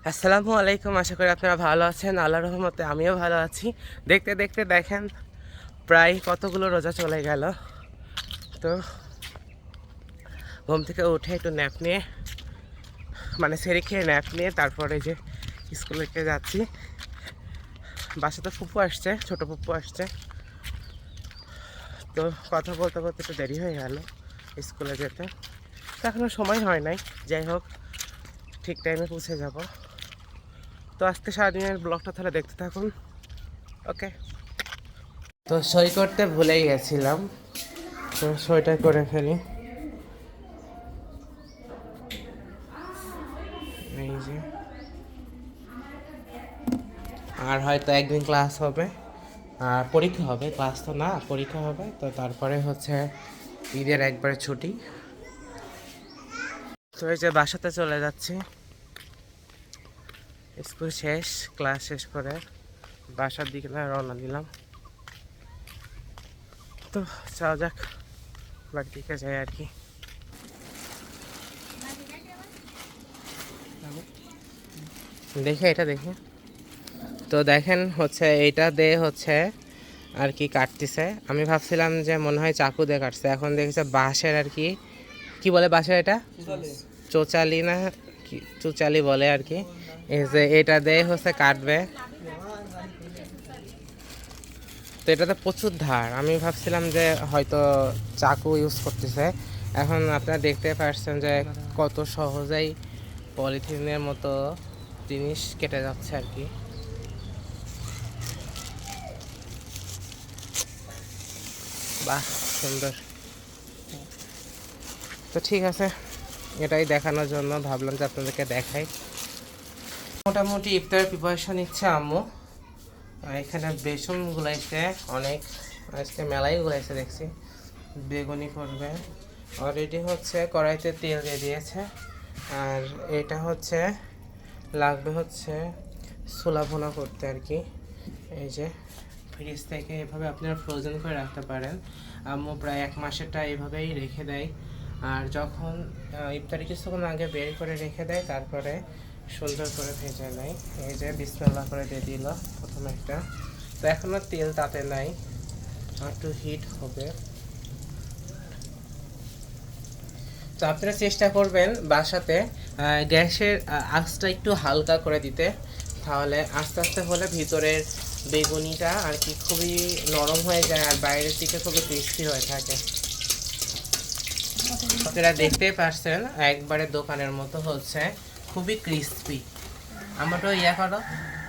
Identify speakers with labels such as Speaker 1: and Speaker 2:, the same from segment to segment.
Speaker 1: আসসালামু আলাইকুম। আশা করি আপনারা ভালো আছেন। আল্লাহর রহমতে আমিও ভালো আছি। দেখতে দেখতে দেখেন প্রায় কতগুলো রোজা চলে গেল। তো ঘুম থেকে উঠে একটু ন্যাপ নিয়ে মানে সেরে খেয়ে ন্যাপ নিয়ে তারপরে যে স্কুলে যাচ্ছি। বাসাতে ফুপু আসছে, ছোটো ফুপু আসছে। তো কথা বলতে বলতে একটু দেরি হয়ে গেল স্কুলে যেতে। তো এখনও সময় হয় নাই। যাই হোক, ঠিক টাইমে পৌঁছে যাব। তো আজকে সারাদিনের ব্লগটা তাহলে দেখতে থাকুন। ওকে। তো সই করতে ভুলেই গেছিলাম, তো সইটা করে ফেলি। এই যে, আর হয়তো একদিন ক্লাস হবে আর পরীক্ষা হবে, ক্লাস তো না, পরীক্ষা হবে। তো তারপরে হচ্ছে ঈদের একবারে ছুটি। তো এই যে বাসাতে চলে যাচ্ছি, স্কুল শেষ, ক্লাস শেষ করে বাসার দিকে রওনা দিলাম। তো যাওয়া যাক, বাড়ির দিকে যাই আর কি। দেখে এটা দেখে, তো দেখেন হচ্ছে এইটা দিয়ে হচ্ছে আর কি কাটতেছে। আমি ভাবছিলাম যে মনে হয় চাকু দিয়ে কাটছে, এখন দেখছে বাঁশের আর কি, কি বলে বাঁশের এটা, চোচালি না কি চুচালি বলে আর কি। এই যে এটা দিয়ে হচ্ছে কাটবে। তো এটাতে প্রচুর ধার, আমি ভাবছিলাম যে হয়তো চাকু ইউজ করতেছে। এখন আপনারা দেখতে পাচ্ছেন যে কত সহজেই পলিথিনের মতো জিনিস কেটে যাচ্ছে আর কি। বাহ, সুন্দর। তো ঠিক আছে, এটাই দেখানোর জন্য ভাবলাম যে আপনাদেরকে দেখাই। মোটামুটি ইফতারের প্রিপারেশন নিচ্ছে আম্মু। আর এখানে বেসন গুলাইছে অনেক, আজকে মেলাই গুলাইছে দেখছি। বেগুনি করবে, অলরেডি হচ্ছে কড়াইতে তেল দিয়ে দিয়েছে। আর এটা হচ্ছে লাগবে হচ্ছে ছোলা ভুনা করতে আর কি। এই যে ফ্রিজ থেকে এভাবে আপনারা ফ্রোজেন করে রাখতে পারেন। আম্মু প্রায় 1 মাসেরটা এভাবেই রেখে দেয়। আর যখন ইফতারি কিছুক্ষণ আগে বের করে রেখে দেয়, তারপরে সুন্দর করে ভেজে নেয়। এই যে বিসমিল্লাহ করে দিয়ে দিল প্রথমে একটা। তো এখনও তেল তাতে নাই, একটু হিট হবে। তো আপনারা চেষ্টা করবেন বাসাতে গ্যাসের আঁচটা একটু হালকা করে দিতে, তাহলে আস্তে আস্তে হলে ভিতরের বেগুনিটা আর কি খুবই নরম হয়ে যায় আর বাইরের দিকে খুবই ক্রিস্পি হয়ে থাকে। আপনারা দেখতেই পাচ্ছেন একবারে দোকানের মতো হচ্ছে, খুবই ক্রিস্পি। আমারটা ইয়া করো,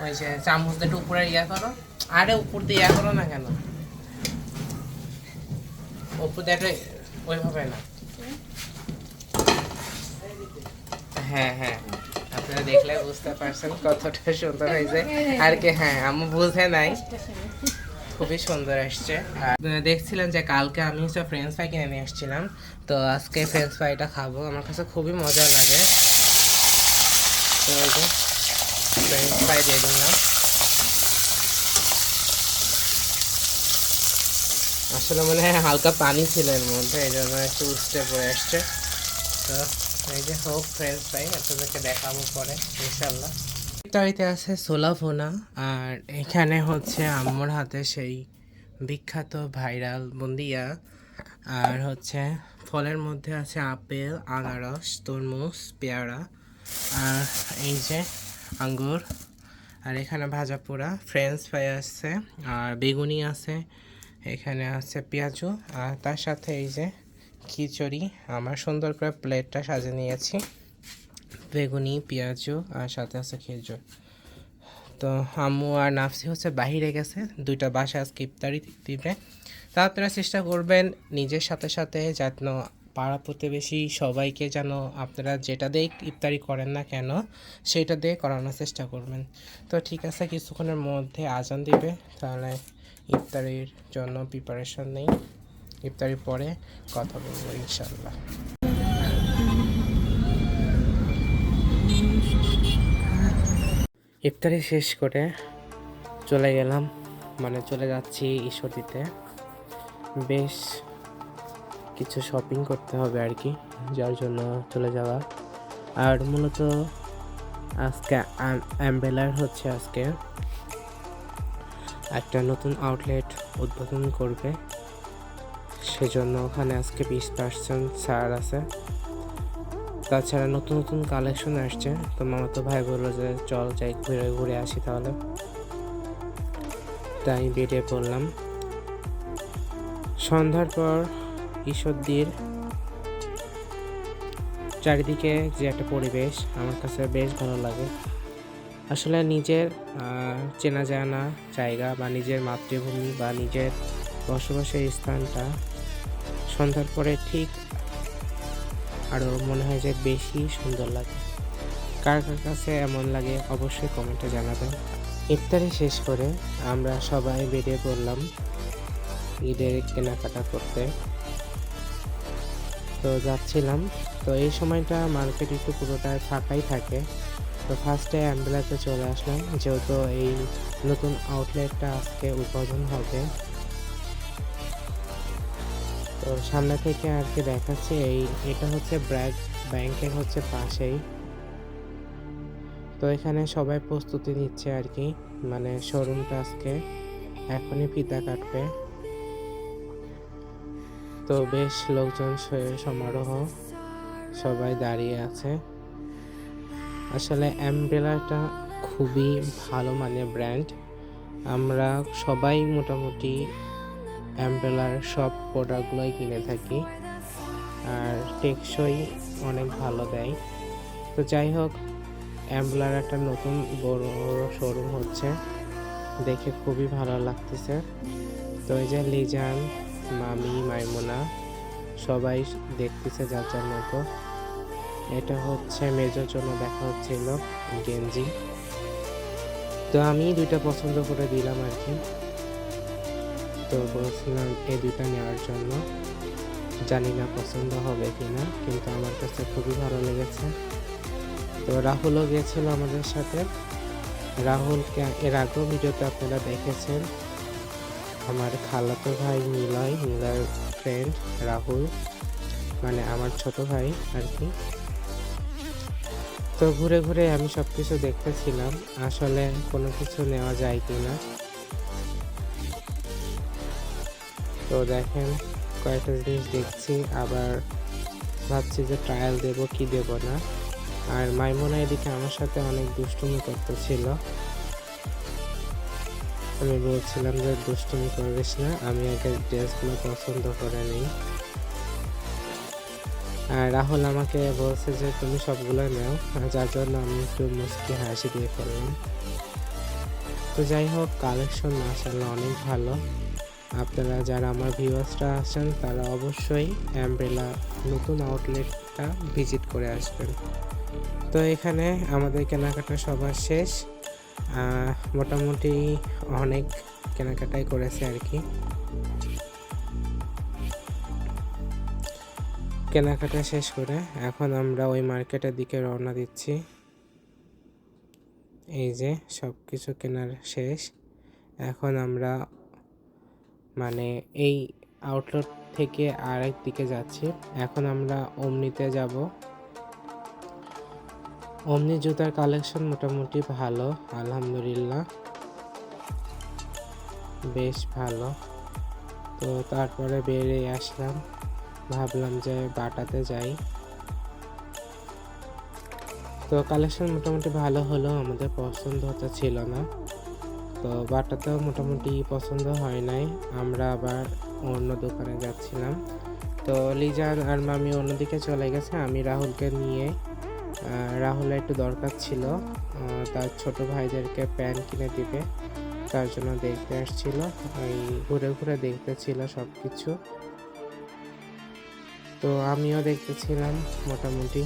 Speaker 1: ওই যে চামচ দিয়ে উপরে ইয়া করো। আরে উপর দিয়ে ইয়া করো না কেন, উপর দিয়ে ওইভাবে না। হ্যাঁ হ্যাঁ, আপনারা দেখলে বুঝতে পারছেন কতটা সুন্দর হয়েছে আর কি। হ্যাঁ, আমি বুঝে নাই, খুবই সুন্দর আসছে। আর দেখছিলেন যে কালকে আমি হচ্ছে ফ্রেঞ্চ ফ্রাই কিনে নিয়ে আসছিলাম, তো আজকে ফ্রেঞ্চ ফ্রাইটা খাবো, আমার কাছে খুবই মজা লাগে। তো এই যে ফ্রেঞ্চ ফ্রাই দিয়ে দিলাম। আসলে মনে হয় হালকা পানি ছিল এর মধ্যে, এই জন্য একটু উঠতে পড়ে আসছে। তো এই যে হোক ফ্রেঞ্চ ফ্রাই, আপনাদেরকে দেখাবো পরে ইনশাল্লাহ। তরিতে আছে ছোলা ভুনা, আর এখানে হচ্ছে আম্মুর হাতে সেই বিখ্যাত ভাইরাল বুন্দিয়া। আর হচ্ছে ফলের মধ্যে আছে আপেল, আনারস, তরমুজ, পেয়ারা, আর এই যে আঙ্গুর। আর এখানে ভাজা পোড়া ফ্রেঞ্চ ফ্রাই আছে, আর বেগুনি আছে, এখানে আছে পেঁয়াজু, আর তার সাথে এই যে খিচুড়ি। আমার সুন্দর করে প্লেটটা সাজিয়ে নিয়েছি, বেগুনি, পেঁয়াজু, আর সাথে আছে খেজুর। তো আম্মু আর নাফসি হচ্ছে বাহিরে গেছে, দুইটা বাসা আজকে ইফতারি দিবে। তা আপনারা চেষ্টা করবেন নিজের সাথে সাথে যেন পাড়া প্রতিবেশী সবাইকে যেন আপনারা যেটা দিয়ে ইফতারি করেন না কেন সেটা দিয়ে করানোর চেষ্টা করবেন। তো ঠিক আছে, কিছুক্ষণের মধ্যে আজান দিবে, তাহলে ইফতারির জন্য প্রিপারেশন নেই, ইফতারির পরে কথা বলবো ইনশাল্লাহ। ইফতারি শেষ করে চলে গেলাম, মানে চলে যাচ্ছি ঈশ্বরদীতে। বেশ কিছু শপিং করতে হবে আর কি, যার জন্য চলে যাওয়া। আর মূলত আজকে অ্যাম্বেলার হচ্ছে আজকে একটা নতুন আউটলেট উদ্বোধন করবে, সেজন্য ওখানে আজকে 20% ছাড় আছে। তাছাড়া নতুন নতুন কালেকশন আসছে, তো মামাতো ভাই বললো যে চল যাই ঘুরে ঘুরে আসি তাহলে, তাই বেরিয়ে পড়লাম। সন্ধ্যার পর ঈশ্বরদীর চারিদিকে যে একটা পরিবেশ আমার কাছে বেশ ভালো লাগে। আসলে নিজের চেনা জানা জায়গা বা নিজের মাতৃভূমি বা নিজের বসবাসের স্থানটা সন্ধ্যার পরে ঠিক আরও মনে হয় যে বেশি সুন্দর লাগে। কার কার কাছে এমন লাগে অবশ্যই কমেন্টে জানাবেন। ইফতারি শেষ করে আমরা সবাই বেরিয়ে পড়লাম ঈদের কেনাকাটা করতে। তো যাচ্ছিলাম, তো এই সময়টা মার্কেট একটু পুরোটাই ফাঁকাই থাকে। তো ফার্স্টে অ্যাম্বেলাতে চলে আসলাম, যেহেতু এই নতুন আউটলেটটা আজকে উদ্বোধন হবে। তো সামনে থেকে আর কি দেখাচ্ছি, এটা হচ্ছে ব্র্যাক ব্যাংকের হচ্ছে পাশেই। তো এখানে সবাই প্রস্তুতি নিচ্ছে আর কি, মানে শোরুমটা আজকে এখনই ফিতা কাটবে। তো বেশ লোকজন সমারোহ, সবাই দাঁড়িয়ে আছে। আসলে অ্যাম্বেলাটা খুবই ভালো মানের ব্র্যান্ড। আমরা সবাই মোটামুটি অ্যাম্বেলার সব প্রোডাক্টগুলোই কিনে থাকি, আর টেকসই অনেক ভালো দেয়। তো যাই হোক, অ্যাম্বেলার একটা নতুন বড় শোরুম হচ্ছে, দেখে খুবই ভালো লাগতেছে। তো এই যে লিজান, মামি, মাইমুনা সবাই দেখতেছে যার যার মতো। এটা হচ্ছে মেজোর জন্য দেখা হচ্ছিল গেঞ্জি, তো আমি দুইটা পছন্দ করে দিলাম আর কি। তো বলছিলাম এই দুইটা নেওয়ার জন্য, জানি না পছন্দ হবে কিনা, কিন্তু আমার কাছে খুবই ভালো লেগেছে। তো রাহুলও গিয়েছিল আমাদের সাথে। রাহুলকে এর আগেও ভিডিওতে আপনারা দেখেছেন, আমার খালাতো ভাই নীলার ফ্রেন্ড রাহুল, মানে আমার ছোট ভাই আর কি। তো ঘুরে ঘুরে আমি সব কিছু দেখতেছিলাম, আসলে কোনো কিছু নেওয়া যায় কি না। তো দেখেন কয়েকটা জিনিস দেখছি, আবার ভাবছি যে ট্রায়াল দেব কি দেব না। আর মাইমুনা এদিকে আমার সাথে অনেক দুষ্টুমি করতেছিল, আমি বলছিলাম যে দুষ্টুমি করিস না, আমি আগে ড্রেসগুলো পছন্দ করে নিই। আর রাহুল আমাকে বলছে যে তুমি সবগুলো নাও, যার জন্য আমি একটু মুচকি হাসি দিয়ে ফেললাম। তো যাই হোক, কালেকশন মাশাআল্লাহ অনেক ভালো। আপনারা যারা আমার ভিউয়ার্সরা আছেন তারা অবশ্যই অ্যাম্ব্রেলা নতুন আউটলেটটা ভিজিট করে আসবেন। তো এখানে আমাদের কেনাকাটা সবার শেষ, মোটামুটি অনেক কেনাকাটাই করেছে আর কি। কেনাকাটা শেষ করে এখন আমরা ওই মার্কেটের দিকে রওনা দিচ্ছি। এই যে সব কিছু কেনার শেষ, এখন আমরা মানে এই আউটলেট থেকে আরেক দিকে যাচ্ছি। এখন আমরা ওমনিতে যাব। ওমনি জুতার কালেকশন মোটামুটি ভালো, আলহামদুলিল্লাহ বেশ ভালো। তো তারপরে বেরিয়ে আসলাম, ভাবলাম যে বাটাতে যাই। তো কালেকশন মোটামুটি ভালো হলো, আমাদের পছন্দ হতে ছিল না। তো বাটাতেও মোটামুটি পছন্দ হয় নাই, আমরা আবার অন্য দোকানে যাচ্ছিলাম। তো লিজান আর মামি অন্যদিকে চলে গেছে, আমি রাহুলকে নিয়ে, রাহুলের একটু দরকার ছিল, তার ছোট ভাইদেরকে প্যান্ট কিনে দিবে, তার জন্য দেখতে আসছিল, ওই ঘুরে ঘুরে দেখতেছিল সব কিছু। তো আমিও দেখতেছিলাম, মোটামুটি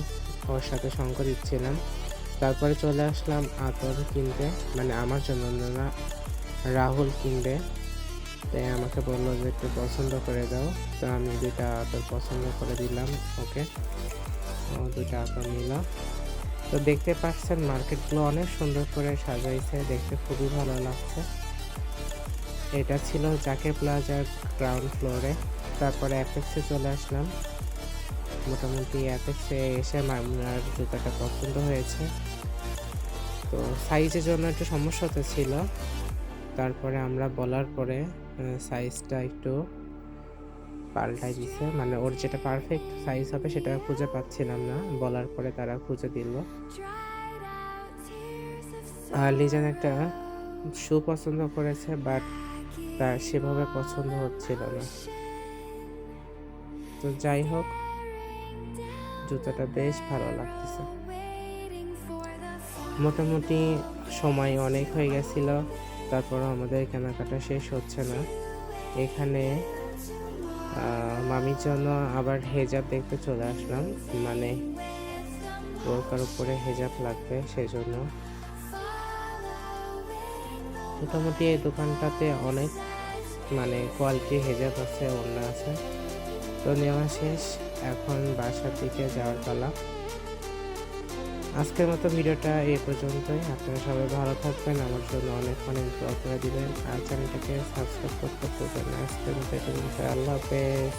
Speaker 1: ওর সাথে সঙ্গ দিচ্ছিলাম। তারপরে চলে আসলাম আতর কিনতে, মানে আমার জন্য না, রাহুল কিনবে। তাই আমাকে বললো যে একটু পছন্দ করে দাও, তো আমি দুইটা আতর পছন্দ করে দিলাম ওকে, ও দুইটা আতর নিল। তো দেখতে পাচ্ছেন মার্কেটগুলো অনেক সুন্দর করে সাজাইছে, দেখতে খুবই ভালো লাগছে। এটা ছিল জাকে প্লাজার গ্রাউন্ড ফ্লোরে। তারপরে অ্যাপেক্সে চলে আসলাম, মোটামুটি অ্যাপেক্সে এসে মাইমুনার জুতাটা পছন্দ হয়েছে, তো সাইজের জন্য একটু সমস্যা তো ছিল, তারপরে আমরা বলার পরে সাইজটা একটু পাল্টাই দিছে, মানে ওর যেটা পারফেক্ট সাইজ হবে সেটা খুঁজে পাচ্ছিলাম না, বলার পরে তারা খুঁজে দিল। আর লিজান একটা শু পছন্দ করেছে, বাট তার সেভাবে পছন্দ হচ্ছিল না। তো যাই হোক, জুতাটা বেশ ভালো লাগতেছে। মোটামুটি সময় অনেক হয়ে গেছিল, তারপরও আমাদের কেনাকাটা শেষ হচ্ছে না। এখানে মামির জন্য আবার হেজাব দেখতে চলে আসলাম, মানে বোরকার উপরে হেজাব লাগবে সেজন্য। মোটামুটি এই দোকানটাতে অনেক মানে কোয়ালিটির হেজাব আছে, ওড়না আছে। তো নেওয়া শেষ, এখন বাসার দিকে যাওয়ার পালা। আজকের মতো ভিডিওটা এই পর্যন্তই। আপনারা সবাই ভালো থাকবেন, আমার জন্য অনেক অনেক দোয়া করে দিবেন, আর চ্যানেলটাকে সাবস্ক্রাইব করতে ভুলবেন না। আজকের মতো আল্লাহ হাফেজ।